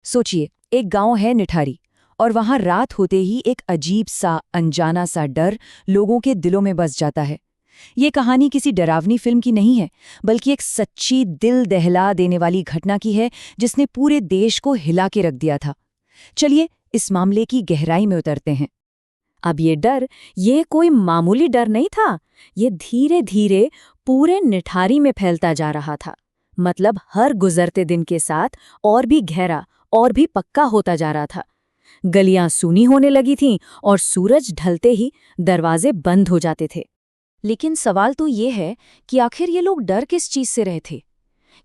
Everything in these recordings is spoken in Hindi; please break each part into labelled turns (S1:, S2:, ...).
S1: सोचिए, एक गांव है निठारी, और वहां रात होते ही एक अजीब सा अनजाना सा डर लोगों के दिलों में बस जाता है। ये कहानी किसी डरावनी फिल्म की नहीं है, बल्कि एक सच्ची दिल दहला देने वाली घटना की है, जिसने पूरे देश को हिला के रख दिया था। चलिए इस मामले की गहराई में उतरते हैं।
S2: अब ये कोई मामूली डर नहीं था। ये धीरे धीरे पूरे निठारी में फैलता जा रहा था। मतलब हर गुजरते दिन के साथ और भी गहरा और भी पक्का होता जा रहा था। गलियां सूनी होने लगी थीं और सूरज ढलते ही दरवाजे बंद हो जाते थे।
S1: लेकिन सवाल तो ये है कि आखिर ये लोग डर किस चीज से रहे थे?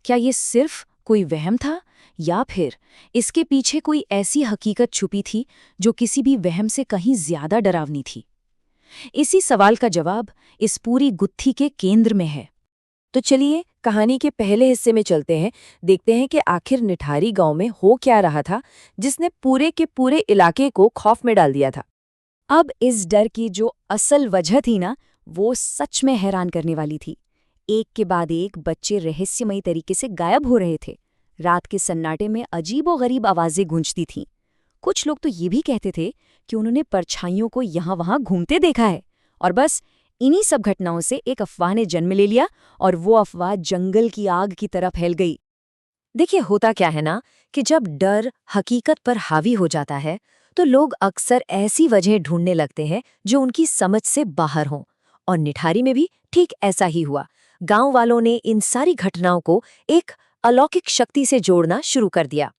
S1: क्या ये सिर्फ कोई वहम था, या फिर इसके पीछे कोई ऐसी हकीकत छुपी थी जो किसी भी वहम से कहीं ज्यादा डरावनी थी? इसी सवाल का जवाब इस पूरी गुत्थी के केंद्र में है। तो चलिए कहानी के पहले हिस्से में चलते हैं, देखते हैं कि आखिर निठारी गांव में हो क्या रहा था जिसने पूरे के पूरे इलाके को खौफ में डाल दिया था। अब इस डर की जो असल वजह थी ना, वो सच में हैरान करने वाली थी। एक के बाद एक बच्चे रहस्यमयी तरीके से गायब हो रहे थे। रात के सन्नाटे में अजीबोगरीब आवाजें गूंजती थीं। कुछ लोग तो ये भी कहते थे कि उन्होंने परछाइयों को यहाँ वहाँ घूमते देखा है। और बस इन्हीं सब घटनाओं से एक अफवाह ने जन्म ले लिया, और वो अफवाह जंगल की आग की तरह फैल गई। देखिए, होता क्या है ना कि जब डर हकीकत पर हावी हो जाता है तो लोग अक्सर ऐसी वजह ढूंढने लगते हैं जो उनकी समझ से बाहर हों। और निठारी में भी ठीक ऐसा ही हुआ। गांव वालों ने इन सारी घटनाओं को एक अलौकिक शक्ति से जोड़ना शुरू कर दिया।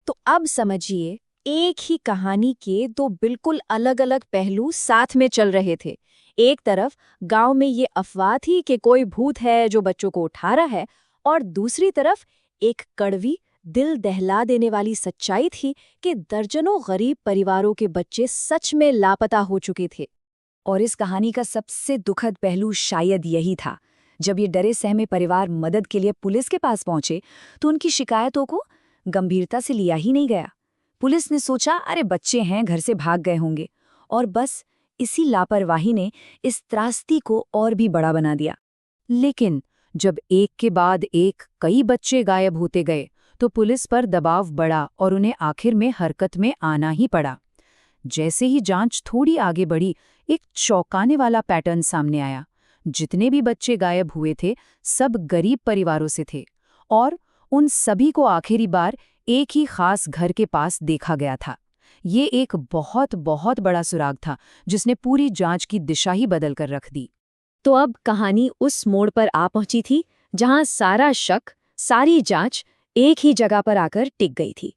S1: तो अब समझिए, एक ही कहानी के दो बिल्कुल अलग अलग पहलू साथ में चल रहे थे। एक तरफ गांव में ये अफवाह थी कि कोई भूत है जो बच्चों को उठा रहा है, और दूसरी तरफ एक कड़वी, दिल दहला देने वाली सच्चाई थी कि दर्जनों गरीब परिवारों के बच्चे सच में लापता हो चुके थे। और इस कहानी का सबसे दुखद पहलू शायद यही था। जब ये डरे सहमे परिवार मदद के लिए पुलिस के पास पहुंचे तो उनकी शिकायतों को गंभीरता से लिया ही नहीं गया। पुलिस ने सोचा, अरे बच्चे हैं, घर से भाग गए होंगे। और बस इसी लापरवाही ने इस त्रासदी को और भी बड़ा बना दिया। लेकिन जब एक के बाद एक कई बच्चे गायब होते गए तो पुलिस पर दबाव बढ़ा और उन्हें आखिर में हरकत में आना ही पड़ा। जैसे ही जांच थोड़ी आगे बढ़ी, एक चौंकाने वाला पैटर्न सामने आया। जितने भी बच्चे गायब हुए थे, सब गरीब परिवारों से थे, और उन सभी को आखिरी बार एक ही खास घर के पास देखा गया था। ये एक बहुत बहुत बड़ा सुराग था जिसने पूरी जांच की दिशा ही बदल कर रख दी।
S2: तो अब कहानी उस मोड़ पर आ पहुंची थी जहां सारा शक, सारी जांच एक ही जगह पर आकर टिक गई थी।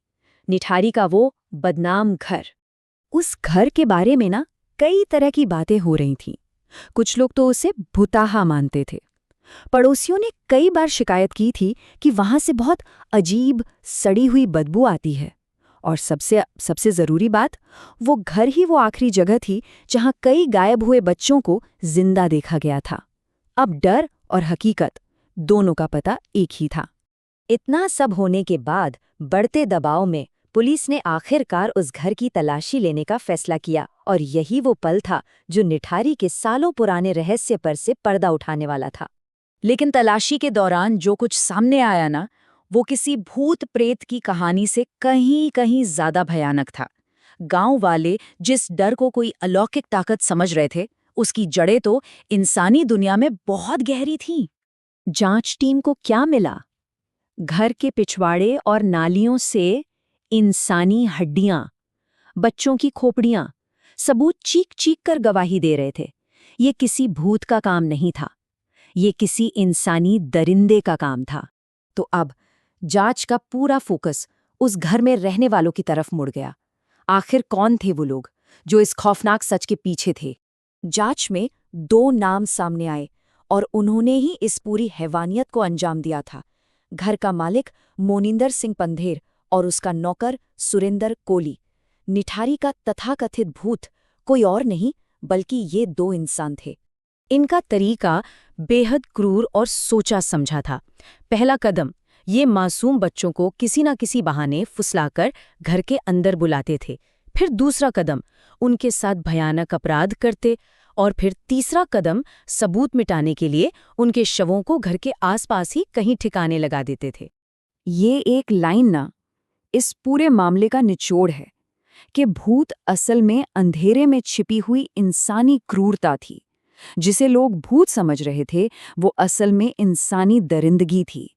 S2: निठारी का वो बदनाम घर। उस घर के बारे में ना कई तरह की बातें हो रही थीं। कुछ लोग तो उसे भुताहा मानते थे। पड़ोसियों ने कई बार शिकायत की थी कि वहां से बहुत अजीब सड़ी हुई बदबू आती है। और सबसे सबसे जरूरी बात, वो घर ही वो आखिरी जगह थी जहां कई गायब हुए बच्चों को जिंदा देखा गया था। अब डर और हकीकत दोनों का पता एक ही था। इतना सब होने के बाद बढ़ते दबाव में पुलिस ने आखिरकार उस घर की तलाशी लेने का फैसला किया, और यही वो पल था जो निठारी के सालों पुराने रहस्य पर से पर्दा उठाने वाला था। लेकिन तलाशी के दौरान जो कुछ सामने आया ना, वो किसी भूत प्रेत की कहानी से कहीं कहीं ज्यादा भयानक था। गांव वाले जिस डर को कोई अलौकिक ताकत समझ रहे थे, उसकी जड़ें तो इंसानी दुनिया में बहुत गहरी थीं। जांच टीम को क्या मिला? घर के पिछवाड़े और नालियों से इंसानी हड्डियां, बच्चों की खोपड़ियां, सबूत चीख चीख कर गवाही दे रहे थे। ये किसी भूत का काम नहीं था, ये किसी इंसानी दरिंदे का काम था। तो अब जांच का पूरा फोकस उस घर में रहने वालों की तरफ मुड़ गया। आखिर कौन थे वो लोग जो इस खौफनाक सच के पीछे थे? जांच में दो नाम सामने आए, और उन्होंने ही इस पूरी हैवानियत को अंजाम दिया था। घर का मालिक मोनिंदर सिंह पंधेर और उसका नौकर सुरेंदर कोली। निठारी का तथाकथित भूत कोई और नहीं बल्कि ये दो इंसान थे। इनका तरीका बेहद क्रूर और सोचा समझा था। पहला कदम, ये मासूम बच्चों को किसी न किसी बहाने फुसलाकर घर के अंदर बुलाते थे। फिर दूसरा कदम, उनके साथ भयानक अपराध करते। और फिर तीसरा कदम, सबूत मिटाने के लिए उनके शवों को घर के आसपास ही कहीं ठिकाने लगा देते थे। ये एक लाइन ना
S1: इस पूरे मामले का निचोड़ है कि भूत असल में अंधेरे में छिपी हुई इंसानी क्रूरता थी। जिसे लोग भूत समझ रहे थे वो असल में इंसानी दरिंदगी थी,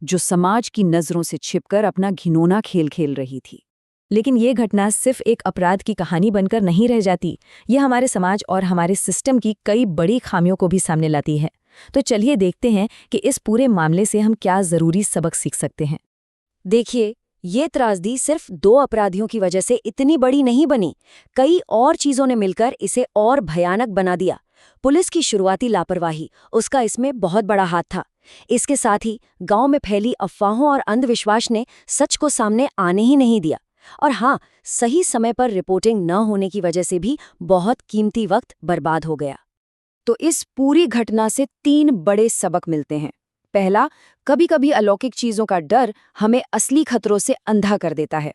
S1: जो समाज की नज़रों से छिपकर अपना घिनौना खेल खेल रही थी।
S2: लेकिन ये घटना सिर्फ एक अपराध की कहानी बनकर नहीं रह जाती, ये हमारे समाज और हमारे सिस्टम की कई बड़ी खामियों को भी सामने लाती है। तो चलिए देखते हैं कि इस पूरे मामले से हम क्या ज़रूरी सबक सीख सकते हैं। देखिए, ये त्रासदी सिर्फ 2 अपराधियों की वजह से इतनी बड़ी नहीं बनी, कई और चीज़ों ने मिलकर इसे और भयानक बना दिया। पुलिस की शुरुआती लापरवाही, उसका इसमें बहुत बड़ा हाथ था। इसके साथ ही गांव में फैली अफवाहों और अंधविश्वास ने सच को सामने आने ही नहीं दिया। और हाँ, सही समय पर रिपोर्टिंग न होने की वजह से भी बहुत कीमती वक्त बर्बाद हो गया। तो इस पूरी घटना से 3 बड़े सबक मिलते हैं। पहला, कभी-कभी अलौकिक चीजों का डर हमें असली खतरों से अंधा कर देता है।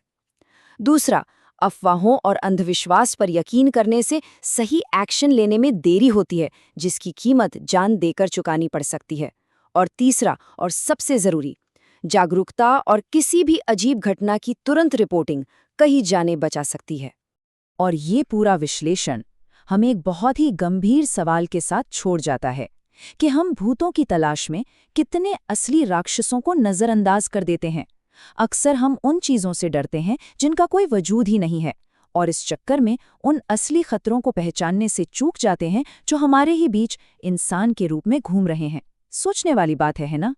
S2: दूसरा, अफवाहों और अंधविश्वास पर यकीन करने से सही एक्शन लेने में देरी होती है, जिसकी कीमत जान देकर चुकानी पड़ सकती है। और तीसरा और सबसे जरूरी, जागरूकता और किसी भी अजीब घटना की तुरंत रिपोर्टिंग कहीं जाने बचा सकती है।
S1: और ये पूरा विश्लेषण हमें एक बहुत ही गंभीर सवाल के साथ छोड़ जाता है कि हम भूतों की तलाश में कितने असली राक्षसों को नज़रअंदाज कर देते हैं। अक्सर हम उन चीज़ों से डरते हैं जिनका कोई वजूद ही नहीं है, और इस चक्कर में उन असली खतरों को पहचानने से चूक जाते हैं जो हमारे ही बीच इंसान के रूप में घूम रहे हैं। सोचने वाली बात है ना?